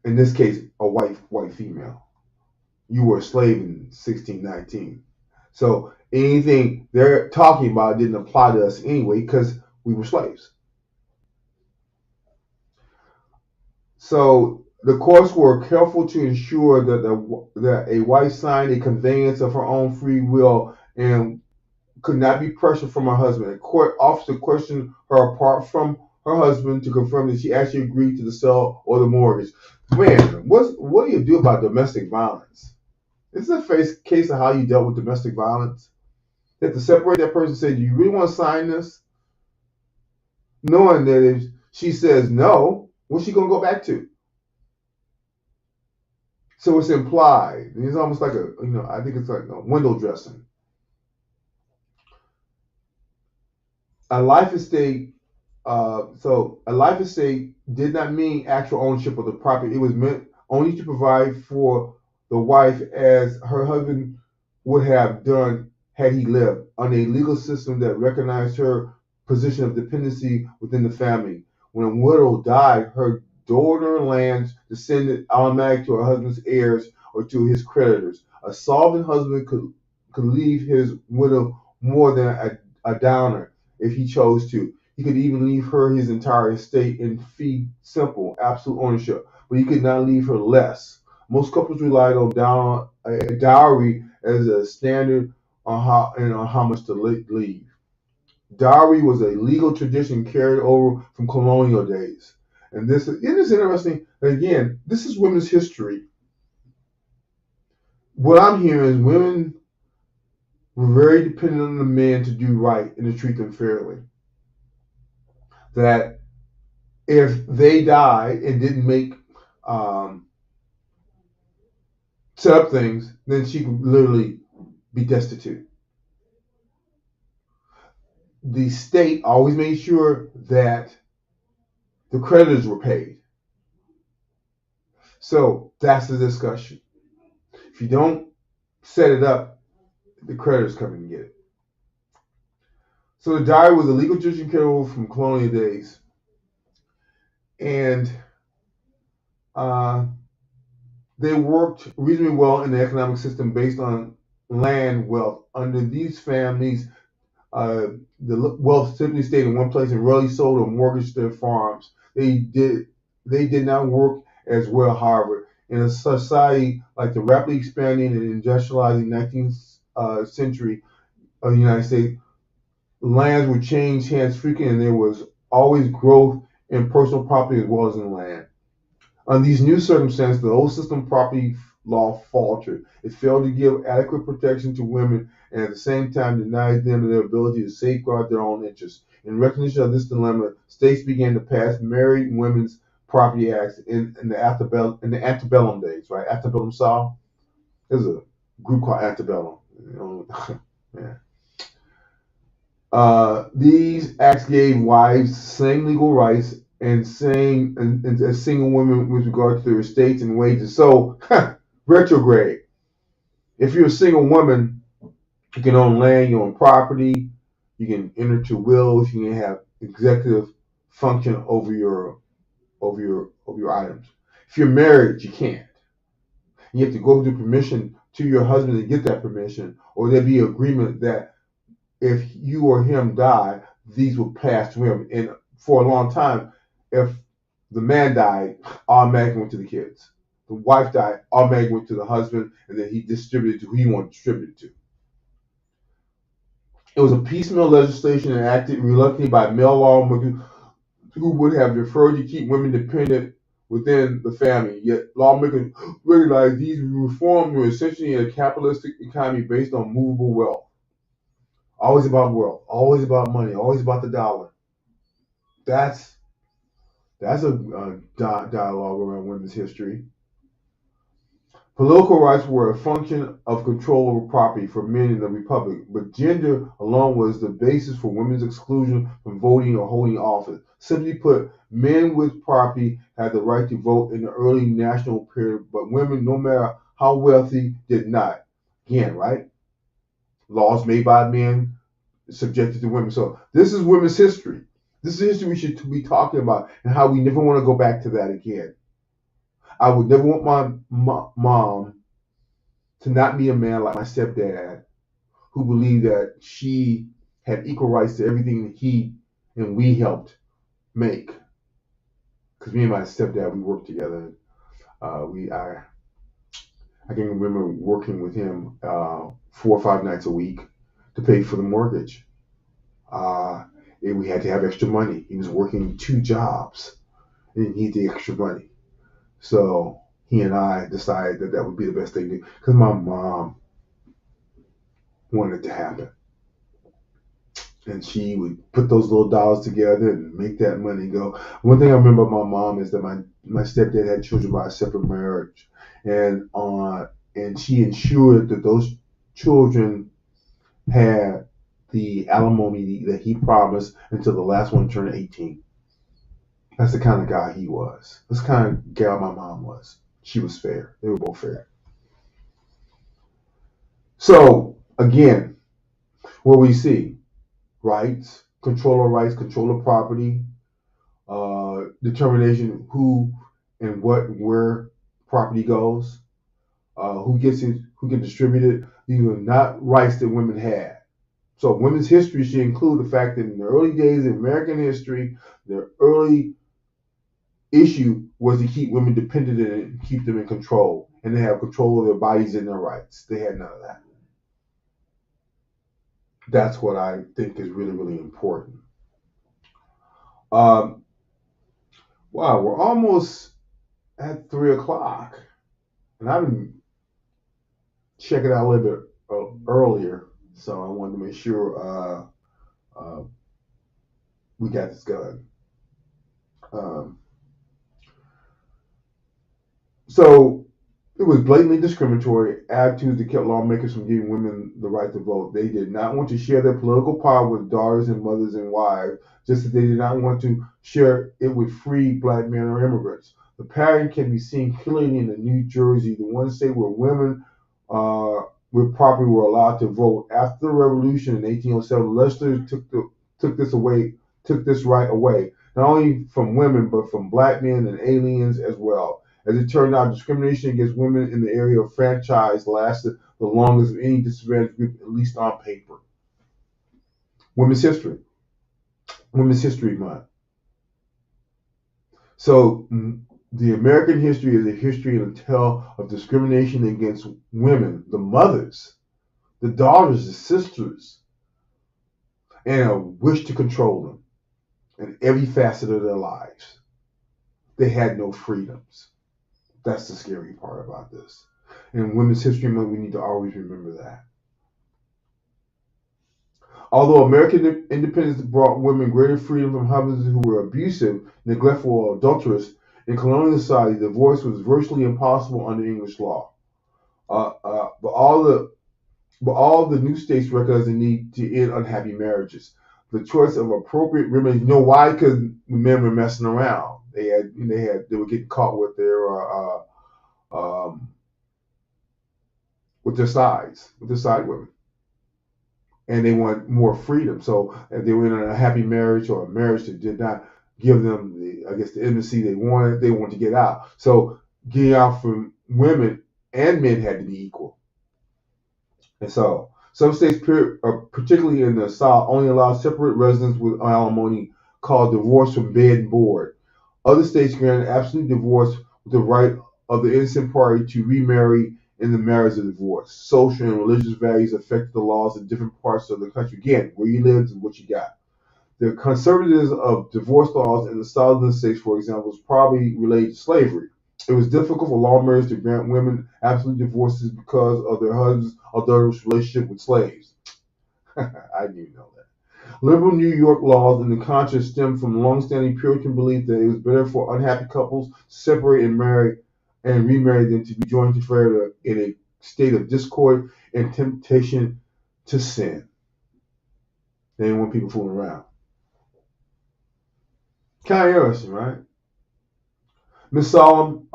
In this case, a white female. You were a slave in 1619. So anything they're talking about didn't apply to us anyway because we were slaves. So the courts were careful to ensure that a wife signed a conveyance of her own free will and could not be pressured from her husband. A court officer questioned her apart from her husband to confirm that she actually agreed to the sale or the mortgage. Man, what do you do about domestic violence? This is a case of how you dealt with domestic violence. You have to separate that person and say, do you really want to sign this? Knowing that if she says no, what's she going to go back to? So it's implied. It's almost like I think it's like a window dressing. A life estate. So a life estate did not mean actual ownership of the property. It was meant only to provide for the wife as her husband would have done had he lived, under a legal system that recognized her position of dependency within the family. When a widow died, her daughter lands descended automatic to her husband's heirs or to his creditors. A solvent husband could leave his widow more than a downer if he chose to. He could even leave her his entire estate in fee simple, absolute ownership, but he could not leave her less. Most couples relied on a dowry as a standard on how much to leave. Dowry was a legal tradition carried over from colonial days. And this it is interesting. Again, this is women's history. What I'm hearing is women were very dependent on the men to do right and to treat them fairly. That if they died and didn't make um, set up things, then she could literally be destitute. The state always made sure that the creditors were paid. So that's the discussion. If you don't set it up, the creditors come and get it. So the diary was a legal tradition carried over from colonial days, and uh, they worked reasonably well in the economic system based on land wealth. Under these families, the wealth typically stayed in one place and rarely sold or mortgaged their farms. They did not work as well, however. In a society like the rapidly expanding and industrializing 19th century of the United States, lands would change hands frequently, and there was always growth in personal property as well as in land. On these new circumstances, the old system property law faltered. It failed to give adequate protection to women and at the same time denied them their ability to safeguard their own interests. In recognition of this dilemma, states began to pass married women's property acts in the antebellum days, right? Antebellum South. There's a group called Antebellum. Yeah. These acts gave wives same legal rights and same and as single women with regard to their estates and wages. So retrograde. If you're a single woman, you can own land, you own property, you can enter to wills, you can have executive function over your items. If you're married, you can't. You have to go through permission to your husband to get that permission, or there'd be agreement that if you or him die, these will pass to him. And for a long time, if the man died, automatically went to the kids. The wife died, automatically went to the husband, and then he distributed to who he wanted to distribute it to. It was a piecemeal legislation enacted reluctantly by male lawmakers who would have preferred to keep women dependent within the family. Yet lawmakers recognized these reforms were essentially a capitalistic economy based on movable wealth. Always about wealth, always about money, always about the dollar. That's that's a dialogue around women's history. Political rights were a function of control over property for men in the republic, but gender alone was the basis for women's exclusion from voting or holding office. Simply put, men with property had the right to vote in the early national period, but women, no matter how wealthy, did not. Again, right? Laws made by men subjected to women. So this is women's history. This is history we should be talking about, and how we never want to go back to that again. I would never want my mom to not be a man like my stepdad, who believed that she had equal rights to everything that he and we helped make. Because me and my stepdad, we worked together. I can remember working with him 4 or 5 nights a week to pay for the mortgage. Uh, and we had to have extra money. He was working 2 jobs and he needed the extra money. So he and I decided that that would be the best thing to do, because my mom wanted it to happen. And she would put those little dollars together and make that money go. One thing I remember about my mom is that my stepdad had children by a separate marriage, and she ensured that those children had the alimony that he promised until the last one turned 18. That's the kind of guy he was. That's the kind of gal my mom was. She was fair. They were both fair. So again, what we see: rights, control of property, determination who and what where property goes, who gets it, who can distribute it. These were not rights that women had. So women's history should include the fact that in the early days of American history, their early issue was to keep women dependent and keep them in control, and they have control of their bodies and their rights. They had none of that. That's what I think is really, really important. Um, wow, we're almost at 3 o'clock, and I've been checking out a little bit earlier, so I wanted to make sure we got this done. Um, so it was blatantly discriminatory attitudes that kept lawmakers from giving women the right to vote. They did not want to share their political power with daughters and mothers and wives, just as they did not want to share it with free black men or immigrants. The pattern can be seen clearly in New Jersey, the one state where women with property were allowed to vote. After the revolution in 1807, legislators took this right away, not only from women but from black men and aliens as well. As it turned out, discrimination against women in the area of franchise lasted the longest of any disadvantaged group, at least on paper. Women's History Month. So the American history is a history and a tale of discrimination against women, the mothers, the daughters, the sisters, and a wish to control them in every facet of their lives. They had no freedoms. That's the scary part about this. In Women's History Month, we need to always remember that. Although American independence brought women greater freedom from husbands who were abusive, neglectful, or adulterous, in colonial society, divorce was virtually impossible under English law. But all the new states recognized the need to end unhappy marriages. The choice of appropriate remedies. You know why? Because men were messing around. They were getting caught with their side women, and they want more freedom. So if they were in a happy marriage or a marriage that did not give them the intimacy they wanted to get out. So getting out from women and men had to be equal. And so some states, particularly in the South, only allow separate residence with alimony, called divorce from bed and board. Other states granted absolute divorce with the right of the innocent party to remarry in the marriage of divorce. Social and religious values affected the laws in different parts of the country. Again, where you lived and what you got. The conservatism of divorce laws in the southern states, for example, is probably related to slavery. It was difficult for lawmakers to grant women absolute divorces because of their husbands' adulterous relationship with slaves. I didn't know that. Liberal New York laws, in the contrast, stem from long-standing Puritan belief that it was better for unhappy couples to separate and remarry than to be joined forever in a state of discord and temptation to sin. They didn't want people fooling around. Kind of interesting, right? Ms. Solomon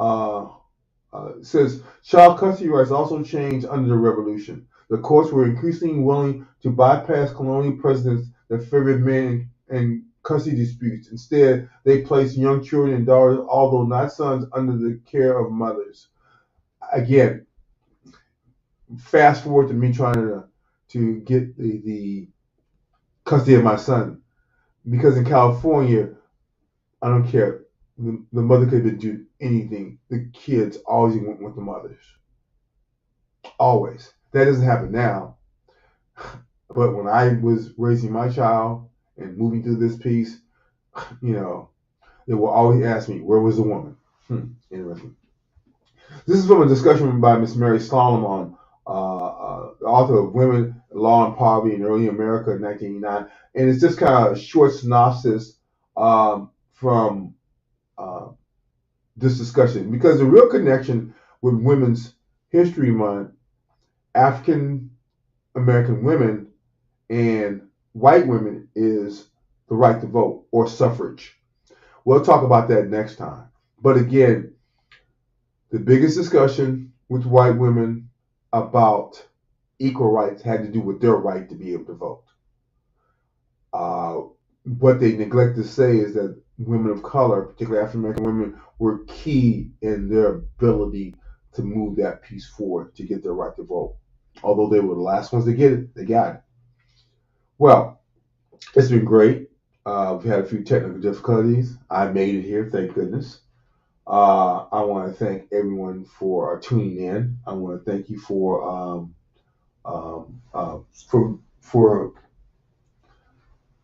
says child custody rights also changed under the revolution. The courts were increasingly willing to bypass colonial precedents that favored men in custody disputes. Instead, they placed young children and daughters, although not sons, under the care of mothers. Again, fast forward to me trying to get the custody of my son, because in California, I don't care. The mother could do anything. The kids always went with the mothers. Always. That doesn't happen now. But when I was raising my child and moving through this piece, they will always ask me, where was the woman? Interesting. This is from a discussion by Miss Mary Solomon, the author of Women, Law and Poverty in Early America in 1989. And it's just kind of a short synopsis from this discussion, because the real connection with Women's History Month, African American women and white women is the right to vote or suffrage. We'll talk about that next time. But again, the biggest discussion with white women about equal rights had to do with their right to be able to vote. Uh, what they neglect to say is that women of color, particularly African American women, were key in their ability to move that piece forward to get their right to vote. Although they were the last ones to get it, they got it. Well, it's been great. We've had a few technical difficulties. I made it here, thank goodness. I want to thank everyone for tuning in. I want to thank you um, uh, for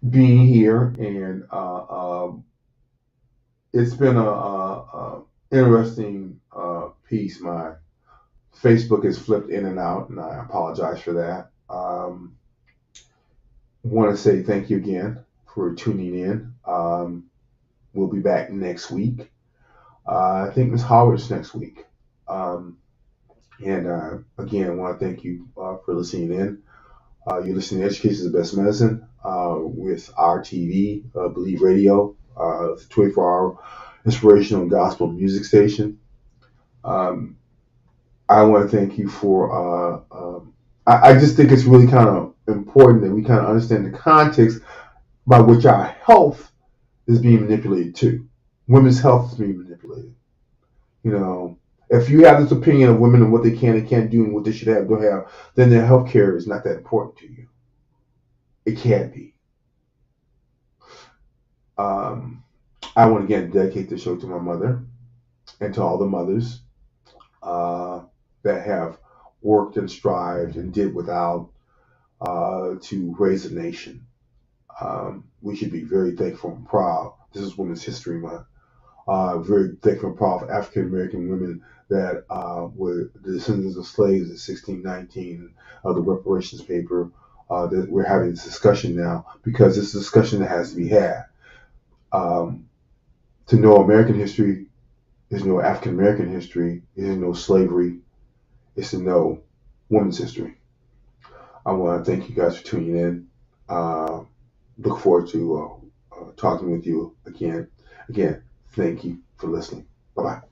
being here, and it's been a interesting piece. My Facebook has flipped in and out, and I apologize for that. Want to say thank you again for tuning in. We'll be back next week. I think Miss Howard's next week. Um, and again, I want to thank you for listening in. You're listening to Education is the Best Medicine with RTV, Believe Radio, 24-hour inspirational and gospel music station. Um, I want to thank you for. I just think it's really kind of important that we kind of understand the context by which our health is being manipulated too. Women's health is being manipulated. You know, if you have this opinion of women and what they can and can't do and what they should have, don't have, then their health care is not that important to you. It can't be. Um, I want to again dedicate the show to my mother and to all the mothers uh, that have worked and strived and did without to raise a nation. We should be very thankful and proud. This is Women's History Month. Very thankful and proud of African American women that were the descendants of slaves in 1619, the reparations paper. That we're having this discussion now because it's a discussion that has to be had. Um, to know American history is to know African American history, is to know slavery, is to know women's history. I want to thank you guys for tuning in. Uh, Look forward to talking with you again. Again, thank you for listening. Bye bye.